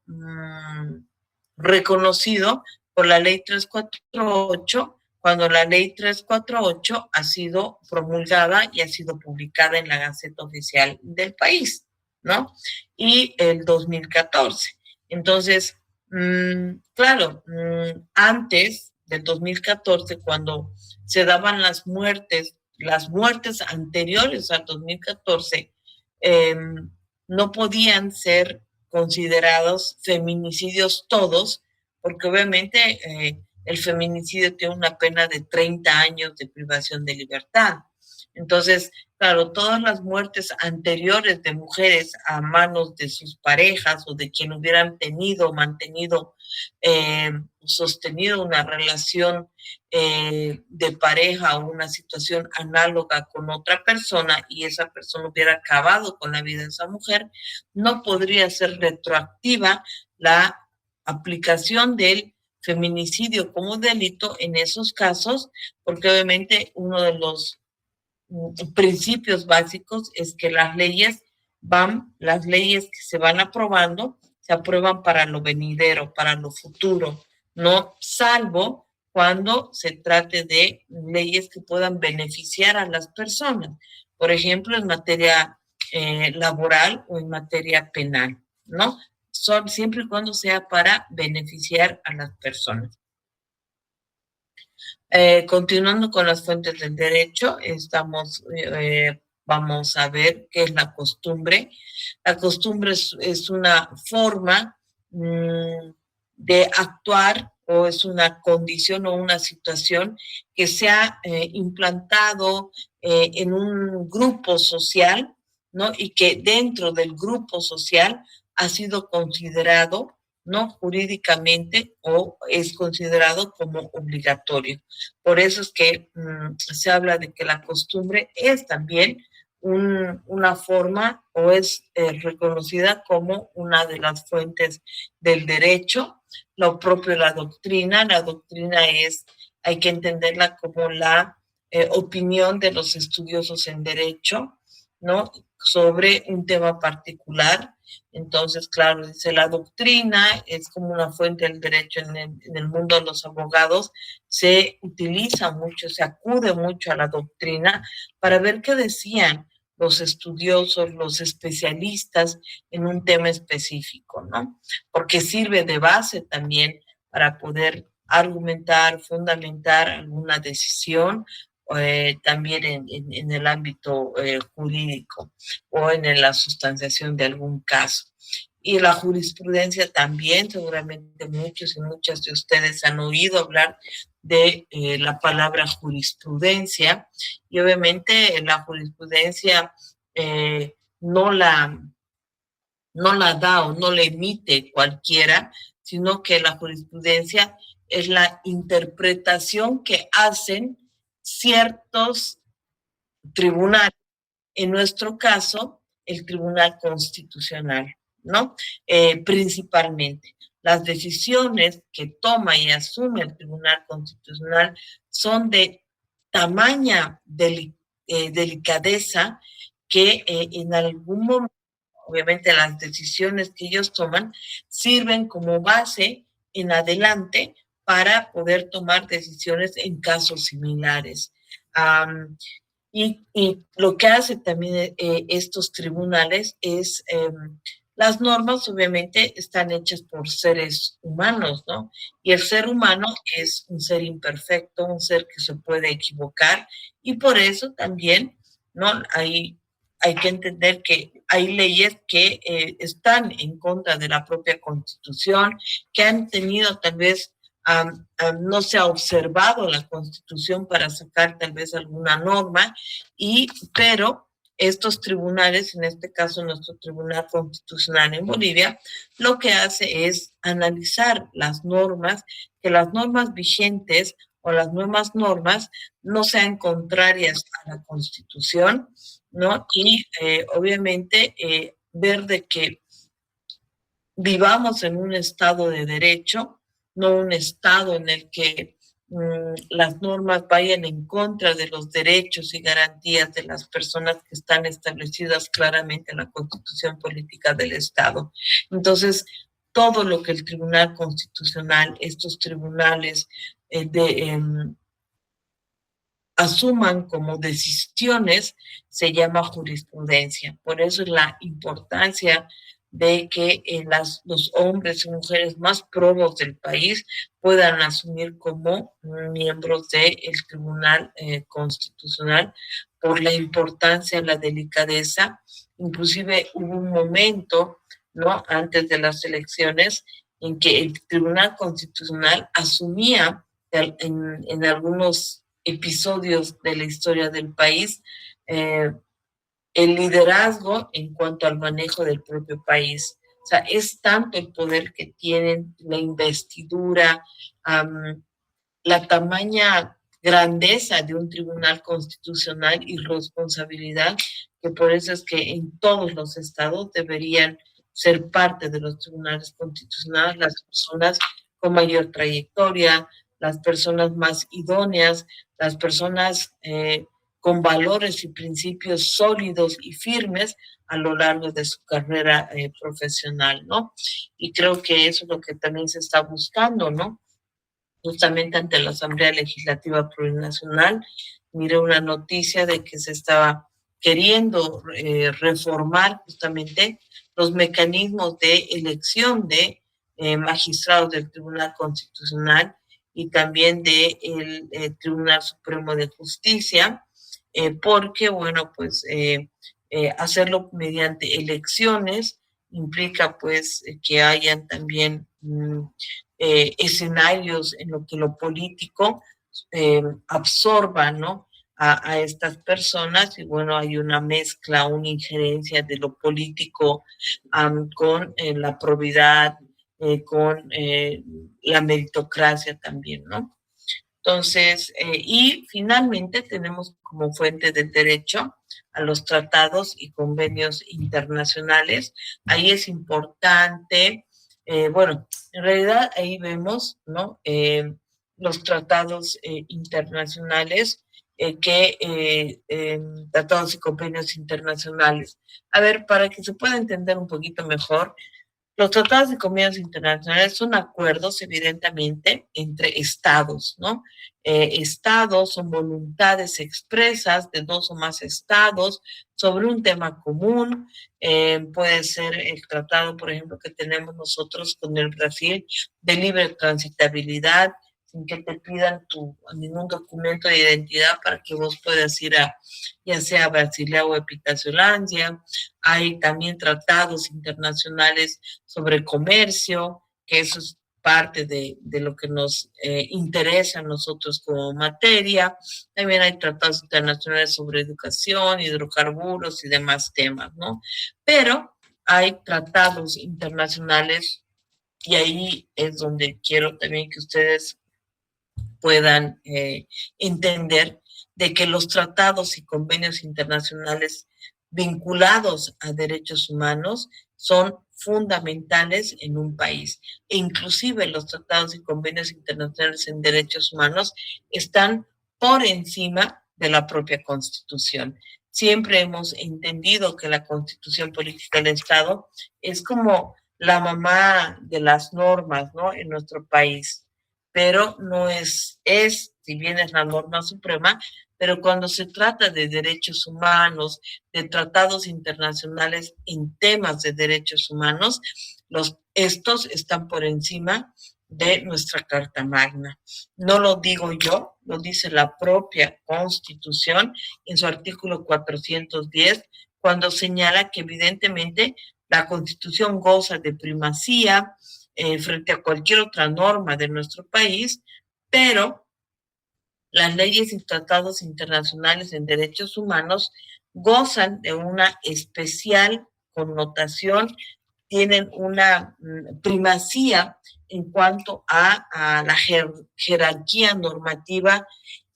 reconocido por la ley 348, cuando la ley 348 ha sido promulgada y ha sido publicada en la Gaceta Oficial del país, ¿no? Y el 2014. Entonces, claro, antes del 2014, cuando se daban las muertes anteriores al 2014, no podían ser considerados feminicidios todos, porque obviamente el feminicidio tiene una pena de 30 años de privación de libertad. Entonces, claro, todas las muertes anteriores de mujeres a manos de sus parejas o de quien hubieran tenido, mantenido, sostenido una relación de pareja o una situación análoga con otra persona y esa persona hubiera acabado con la vida de esa mujer, no podría ser retroactiva la aplicación del feminicidio como delito en esos casos, porque obviamente uno de los principios básicos es que las leyes que se van aprobando, se aprueban para lo venidero, para lo futuro, no salvo cuando se trate de leyes que puedan beneficiar a las personas, por ejemplo, en materia laboral o en materia penal, ¿no? Siempre y cuando sea para beneficiar a las personas. Continuando con las fuentes del derecho, estamos vamos a ver qué es la costumbre. La costumbre es una forma de actuar o es una condición o una situación que se ha implantado en un grupo social, ¿no? Y que dentro del grupo social ha sido considerado, ¿no? Jurídicamente o es considerado como obligatorio. Por eso es que se habla de que la costumbre es también una forma o es reconocida como una de las fuentes del derecho. Lo propio de la doctrina es, hay que entenderla como la opinión de los estudiosos en derecho, ¿no? Sobre un tema particular. Entonces, claro, dice la doctrina es como una fuente del derecho en el mundo de los abogados. Se utiliza mucho, se acude mucho a la doctrina para ver qué decían los estudiosos, los especialistas en un tema específico, ¿no? Porque sirve de base también para poder argumentar, fundamentar alguna decisión, también en el ámbito jurídico o en la sustanciación de algún caso. Y la jurisprudencia también, seguramente muchos y muchas de ustedes han oído hablar de la palabra jurisprudencia, y obviamente la jurisprudencia no la da o no la emite cualquiera, sino que la jurisprudencia es la interpretación que hacen ciertos tribunales, en nuestro caso, el Tribunal Constitucional, ¿no? Principalmente. Las decisiones que toma y asume el Tribunal Constitucional son de tamaña delicadeza que en algún momento, obviamente las decisiones que ellos toman sirven como base en adelante para poder tomar decisiones en casos similares. Y lo que hace también estos tribunales es, las normas obviamente están hechas por seres humanos, ¿no? Y el ser humano es un ser imperfecto, un ser que se puede equivocar, y por eso también, ¿no? Hay que entender que hay leyes que están en contra de la propia Constitución, que han tenido tal vez no se ha observado la Constitución para sacar tal vez alguna norma, pero estos tribunales, en este caso nuestro Tribunal Constitucional en Bolivia, lo que hace es analizar las normas, que las normas vigentes o las nuevas normas no sean contrarias a la Constitución, ¿no? Y obviamente ver de que vivamos en un estado de derecho, no un estado en el que las normas vayan en contra de los derechos y garantías de las personas que están establecidas claramente en la Constitución Política del Estado. Entonces, todo lo que el Tribunal Constitucional, estos tribunales asuman como decisiones, se llama jurisprudencia. Por eso es la importancia de que los hombres y mujeres más probos del país puedan asumir como miembros del Tribunal Constitucional por la importancia, la delicadeza. Inclusive hubo un momento, ¿no?, antes de las elecciones, en que el Tribunal Constitucional asumía en algunos episodios de la historia del país el liderazgo en cuanto al manejo del propio país. O sea, es tanto el poder que tienen, la investidura, la tamaña grandeza de un tribunal constitucional y responsabilidad, que por eso es que en todos los estados deberían ser parte de los tribunales constitucionales las personas con mayor trayectoria, las personas más idóneas, las personas con valores y principios sólidos y firmes a lo largo de su carrera profesional, ¿no? Y creo que eso es lo que también se está buscando, ¿no? Justamente ante la Asamblea Legislativa Plurinacional, miré una noticia de que se estaba queriendo reformar justamente los mecanismos de elección de magistrados del Tribunal Constitucional y también del Tribunal Supremo de Justicia, porque, bueno, pues hacerlo mediante elecciones implica pues que hayan también escenarios en lo que lo político absorba, ¿no? A estas personas y bueno, hay una mezcla, una injerencia de lo político con la probidad, con la meritocracia también, ¿no? Entonces, y finalmente tenemos como fuente del derecho a los tratados y convenios internacionales. Ahí es importante, bueno, en realidad ahí vemos, ¿no? Los tratados internacionales tratados y convenios internacionales. A ver, para que se pueda entender un poquito mejor, los tratados de convenios internacionales son acuerdos, evidentemente, entre estados, ¿no? Estados son voluntades expresas de dos o más estados sobre un tema común. Puede ser el tratado, por ejemplo, que tenemos nosotros con el Brasil de libre transitabilidad, sin que te pidan ningún documento de identidad para que vos puedas ir a, ya sea a Brasilia o a Epitazolandia. Hay también tratados internacionales sobre comercio, que eso es parte de lo que nos interesa a nosotros como materia. También hay tratados internacionales sobre educación, hidrocarburos y demás temas, ¿no? Pero hay tratados internacionales y ahí es donde quiero también que ustedes puedan entender de que los tratados y convenios internacionales vinculados a derechos humanos son fundamentales en un país. E inclusive los tratados y convenios internacionales en derechos humanos están por encima de la propia Constitución. Siempre hemos entendido que la Constitución Política del Estado es como la mamá de las normas, ¿no? En nuestro país, pero no si bien es la norma suprema, pero cuando se trata de derechos humanos, de tratados internacionales en temas de derechos humanos, estos están por encima de nuestra Carta Magna. No lo digo yo, lo dice la propia Constitución en su artículo 410, cuando señala que evidentemente la Constitución goza de primacía frente a cualquier otra norma de nuestro país, pero las leyes y tratados internacionales en derechos humanos gozan de una especial connotación, tienen una primacía en cuanto a la jerarquía normativa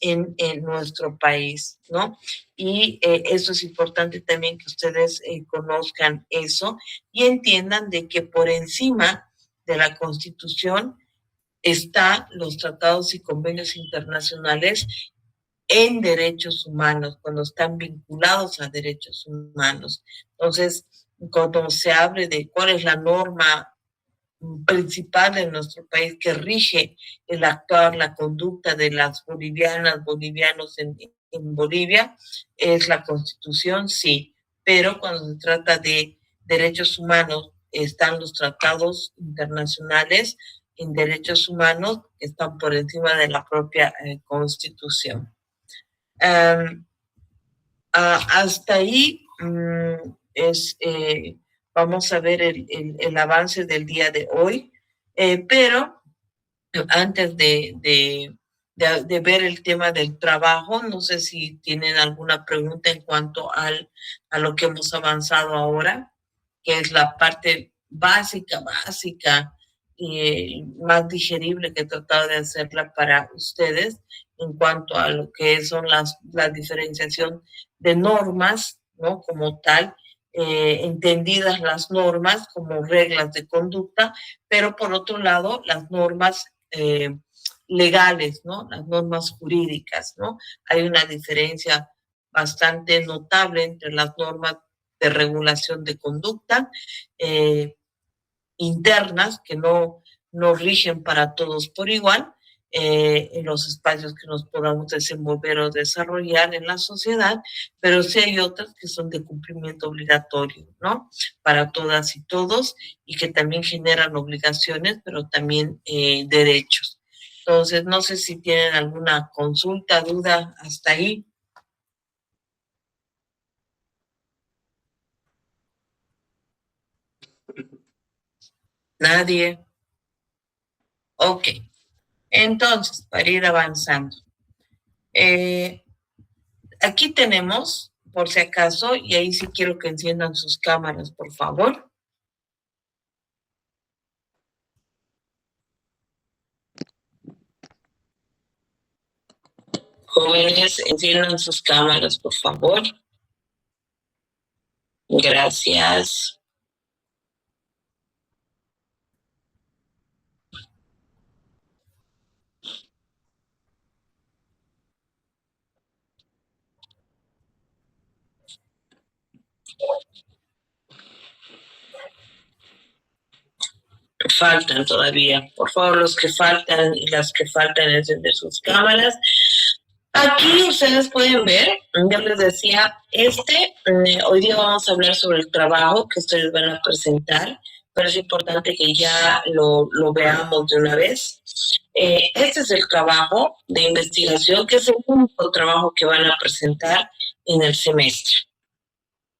en nuestro país, ¿no? Y eso es importante también que ustedes conozcan eso y entiendan de que por encima de la Constitución están los tratados y convenios internacionales en derechos humanos, cuando están vinculados a derechos humanos. Entonces, cuando se hable de cuál es la norma principal de nuestro país que rige el actuar, la conducta de las bolivianas, bolivianos en Bolivia, es la Constitución, sí, pero cuando se trata de derechos humanos, están los tratados internacionales en derechos humanos que están por encima de la propia Constitución. Hasta ahí vamos a ver el avance del día de hoy, pero antes de ver el tema del trabajo, no sé si tienen alguna pregunta en cuanto a lo que hemos avanzado ahora, que es la parte básica y más digerible que he tratado de hacerla para ustedes en cuanto a lo que son la diferenciación de normas, ¿no? Como tal, entendidas las normas como reglas de conducta, pero por otro lado, las normas legales, ¿no? Las normas jurídicas, ¿no? Hay una diferencia bastante notable entre las normas de regulación de conducta internas que no rigen para todos por igual en los espacios que nos podamos desenvolver o desarrollar en la sociedad, pero sí hay otras que son de cumplimiento obligatorio, ¿no? Para todas y todos y que también generan obligaciones, pero también derechos. Entonces, no sé si tienen alguna consulta, duda hasta ahí. Nadie. Ok. Entonces, para ir avanzando. Aquí tenemos, por si acaso, y ahí sí quiero que enciendan sus cámaras, por favor. Jóvenes, enciendan sus cámaras, por favor. Gracias. Faltan todavía. Por favor, los que faltan y las que faltan encender sus cámaras. Aquí ustedes pueden ver, ya les decía, hoy día vamos a hablar sobre el trabajo que ustedes van a presentar, pero es importante que ya lo veamos de una vez. Este es el trabajo de investigación, que es el único trabajo que van a presentar en el semestre.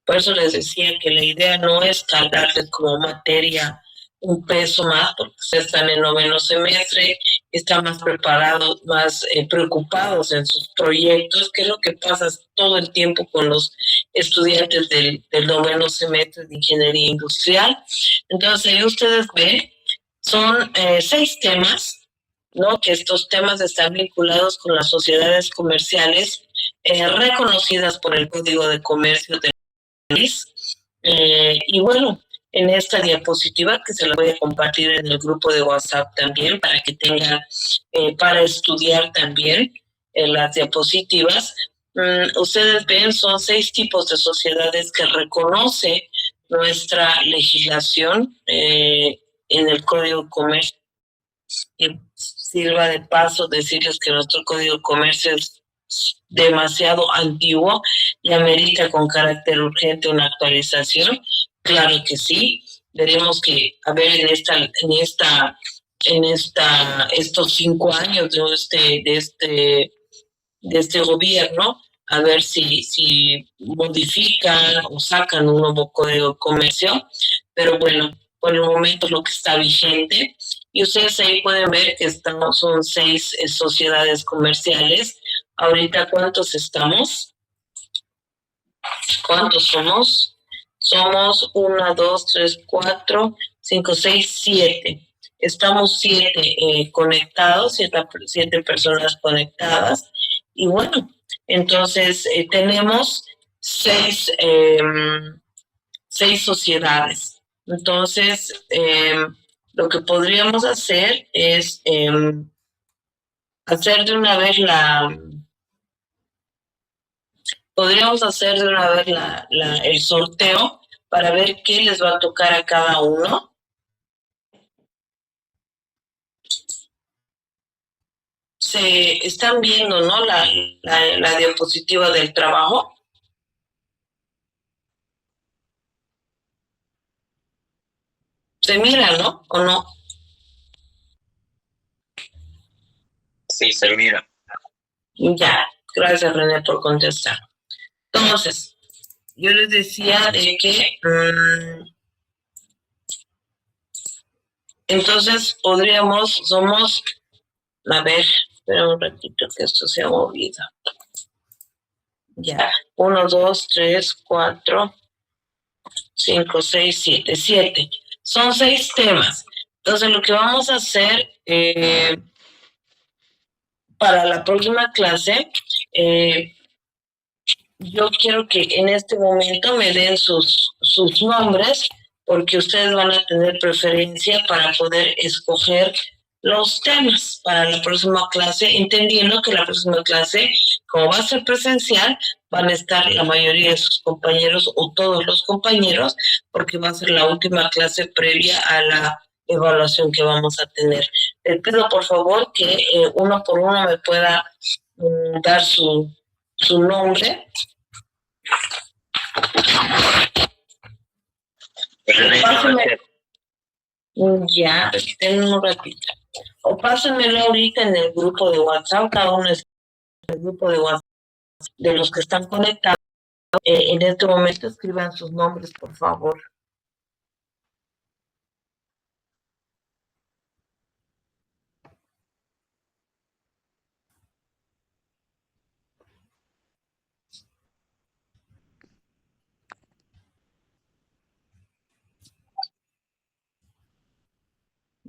Por eso les decía que la idea no es cargarles como materia un peso más, porque ustedes están en noveno semestre, están más preparados, más preocupados en sus proyectos, que es lo que pasa todo el tiempo con los estudiantes del noveno semestre de ingeniería industrial. Entonces, ahí ustedes ven, son 6 temas, ¿no? Que estos temas están vinculados con las sociedades comerciales reconocidas por el Código de Comercio de y bueno, en esta diapositiva que se la voy a compartir en el grupo de WhatsApp también para que tengan para estudiar también las diapositivas. Ustedes ven, son 6 tipos de sociedades que reconoce nuestra legislación en el Código de Comercio. Y sirva de paso decirles que nuestro Código de Comercio es demasiado antiguo y amerita con carácter urgente una actualización. Claro que sí. Veremos que, a ver, estos 5 años de este gobierno, a ver si modifican o sacan un nuevo Código de Comercio. Pero bueno, por el momento es lo que está vigente. Y ustedes ahí pueden ver que son 6 sociedades comerciales. Ahorita, ¿cuántos estamos? ¿Cuántos somos? Somos 1, 2, 3, 4, 5, 6, 7. Estamos 7 conectados, 7 personas conectadas. Y bueno, entonces tenemos 6 sociedades. Entonces, lo que podríamos hacer es hacer de una vez el sorteo para ver qué les va a tocar a cada uno. Se están viendo, ¿no? La diapositiva del trabajo. Se mira, ¿no? ¿O no? Sí, se mira. Ya, gracias René por contestar. Entonces, yo les decía de que entonces somos, a ver, espera un ratito que esto se ha movido. Ya, 1, 2, 3, 4, 5, 6, 7, 7. Son 6 temas. Entonces, lo que vamos a hacer para la próxima clase, yo quiero que en este momento me den sus nombres, porque ustedes van a tener preferencia para poder escoger los temas para la próxima clase, entendiendo que la próxima clase, como va a ser presencial, van a estar la mayoría de sus compañeros o todos los compañeros, porque va a ser la última clase previa a la evaluación que vamos a tener. Les pido por favor que uno por uno me pueda dar su nombre. Ya, tengo un ratito. O pásenmelo ahorita en el grupo de WhatsApp, cada uno es en el grupo de WhatsApp de los que están conectados. En este momento escriban sus nombres, por favor.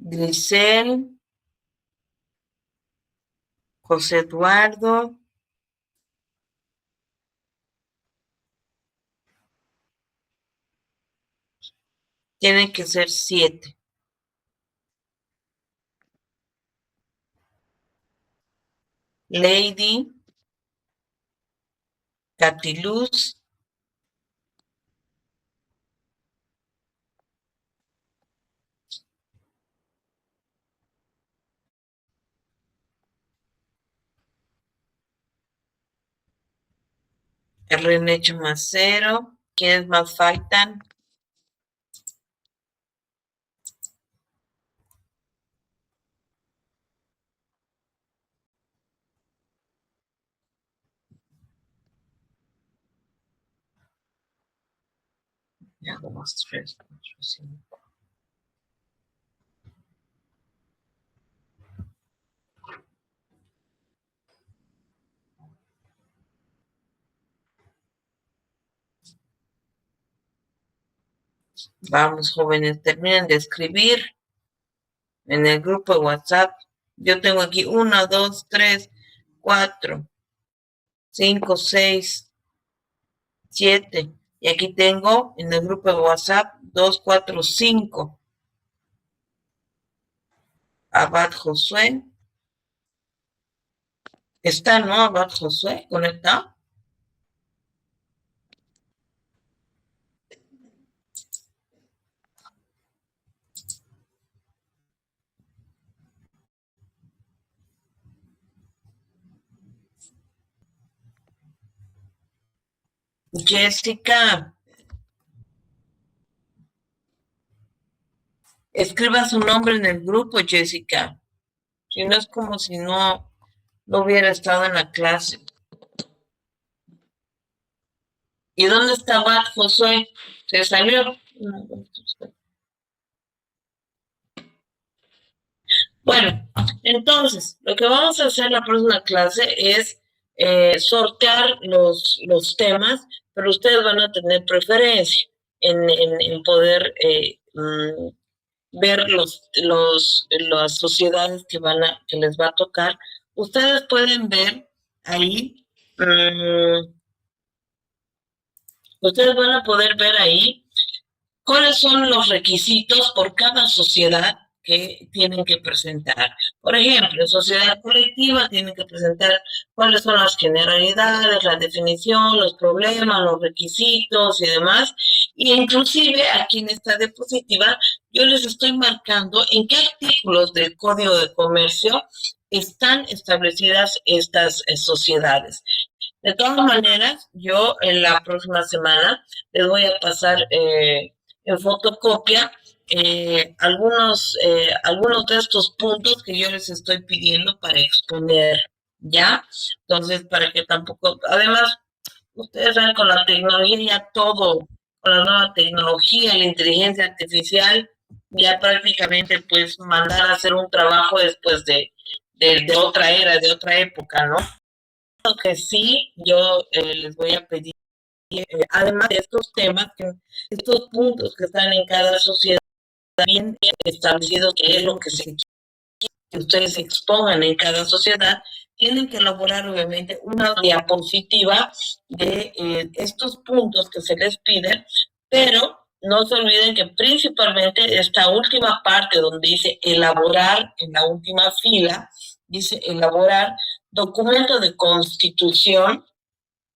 Grisel, José Eduardo, tienen que ser 7. Lady, Catiluz, René Chumacero. ¿Quiénes más faltan? Ya, 2, 3, 4, 5. Vamos, jóvenes, terminen de escribir en el grupo de WhatsApp. Yo tengo aquí 1, 2, 3, 4, 5, 6, 7. Y aquí tengo en el grupo de WhatsApp 2, 4, 5. Abad Josué. Está, ¿no? Abad Josué, ¿conectado? Jessica, escriba su nombre en el grupo, Jessica. Si no es como si no hubiera estado en la clase. ¿Y dónde está Abad Josué? ¿Se salió? Bueno, entonces, lo que vamos a hacer en la próxima clase es sortear los temas, pero ustedes van a tener preferencia en poder ver las sociedades que les va a tocar. Ustedes pueden ver ahí, ustedes van a poder ver ahí cuáles son los requisitos por cada sociedad que tienen que presentar. Por ejemplo, en sociedad colectiva tienen que presentar cuáles son las generalidades, la definición, los problemas, los requisitos y demás. Y inclusive aquí en esta diapositiva yo les estoy marcando en qué artículos del Código de Comercio están establecidas estas sociedades. De todas maneras, yo en la próxima semana les voy a pasar en fotocopia algunos de estos puntos que yo les estoy pidiendo para exponer, ¿ya? Entonces, para que tampoco, además, ustedes saben, con la tecnología ya todo, con la nueva tecnología, la inteligencia artificial, ya prácticamente pues mandar a hacer un trabajo después de otra era, de otra época, ¿no? Lo que sí, yo les voy a pedir, además de estos temas, estos puntos que están en cada sociedad, bien establecido qué es lo que que ustedes expongan en cada sociedad, tienen que elaborar obviamente una diapositiva de estos puntos que se les piden, pero no se olviden que principalmente esta última parte donde dice elaborar, en la última fila, dice elaborar documento de constitución,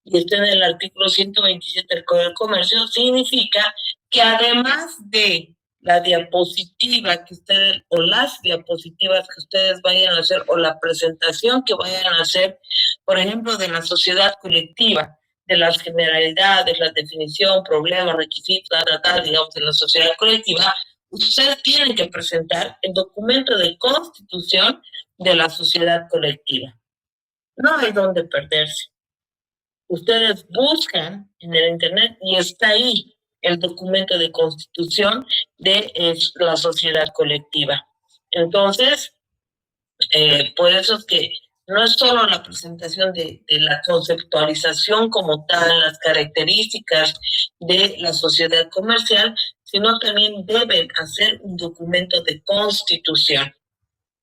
y está en el artículo 127 del Código de Comercio, significa que además de la diapositiva que ustedes, o las diapositivas que ustedes vayan a hacer, o la presentación que vayan a hacer, por ejemplo, de la sociedad colectiva, de las generalidades, la definición, problemas, requisitos, digamos, de la sociedad colectiva, ustedes tienen que presentar el documento de constitución de la sociedad colectiva. No hay donde perderse. Ustedes buscan en el Internet y está ahí el documento de constitución de la sociedad colectiva. Entonces, por eso es que no es solo la presentación de la conceptualización como tal, las características de la sociedad comercial, sino también deben hacer un documento de constitución.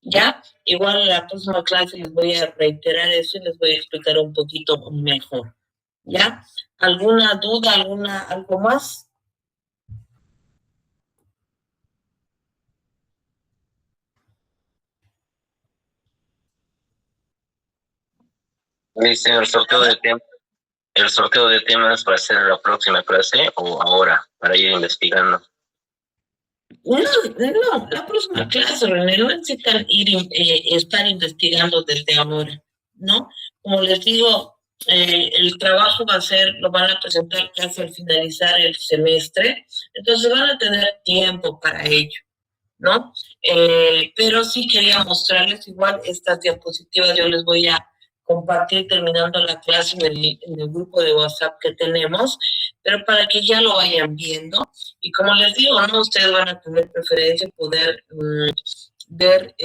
¿Ya? Igual en la próxima clase les voy a reiterar eso y les voy a explicar un poquito mejor. ¿Ya? ¿Alguna duda, algo más? Dice el sorteo de temas va a ser en la próxima clase o ahora, para ir investigando. No, la próxima clase, René, no necesitan estar investigando desde ahora, ¿no? Como les digo, el trabajo lo van a presentar casi al finalizar el semestre, entonces van a tener tiempo para ello, ¿no? Pero sí quería mostrarles igual estas diapositivas, yo les voy a compartir terminando la clase en el grupo de WhatsApp que tenemos, pero para que ya lo vayan viendo. Y como les digo, ¿no? Ustedes van a tener preferencia en poder ver,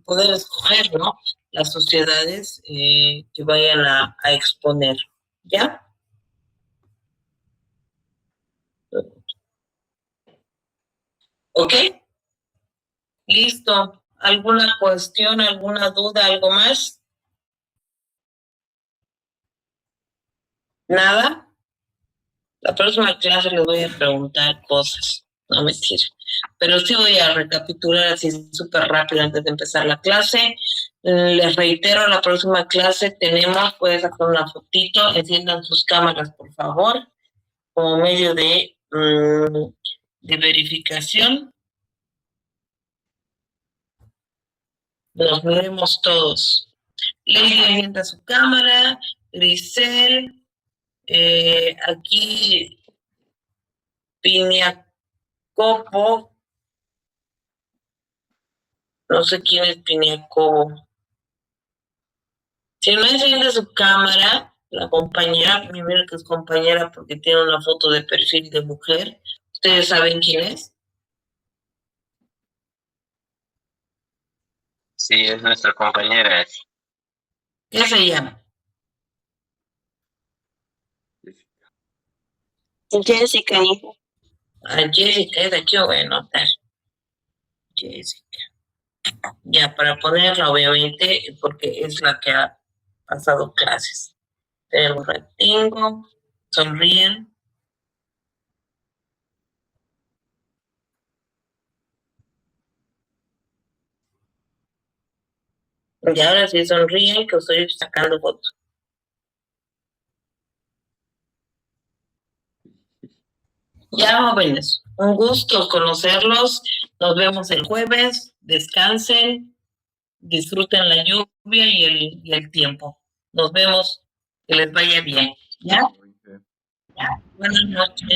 poder escoger, ¿no? Las sociedades que vayan a exponer, ¿ya? ¿Ok? Listo. ¿Alguna cuestión, alguna duda, algo más? ¿Nada? La próxima clase les voy a preguntar cosas, no mentira. Pero sí voy a recapitular así súper rápido antes de empezar la clase. Les reitero, la próxima clase puedes sacar una fotito, enciendan sus cámaras, por favor, como medio de verificación. Nos veremos todos. Lady, encienda su cámara. Grisel, aquí Piniacopo, no sé quién es Piniacopo. Si no enciende su cámara, la compañera, primero que es compañera porque tiene una foto de perfil de mujer, ¿ustedes saben quién es? Sí, es nuestra compañera. ¿Qué se llama? Jessica, hijo. Jessica, es de aquí, voy a anotar. Jessica. Ya, para ponerla, obviamente, porque es la que ha pasado clases. Pero retengo, sonríen. Y ahora sí sonríen, que estoy sacando fotos. Ya, jóvenes, un gusto conocerlos. Nos vemos el jueves. Descansen, disfruten la lluvia y el tiempo. Nos vemos. Que les vaya bien. ¿Ya? Ya. Buenas noches.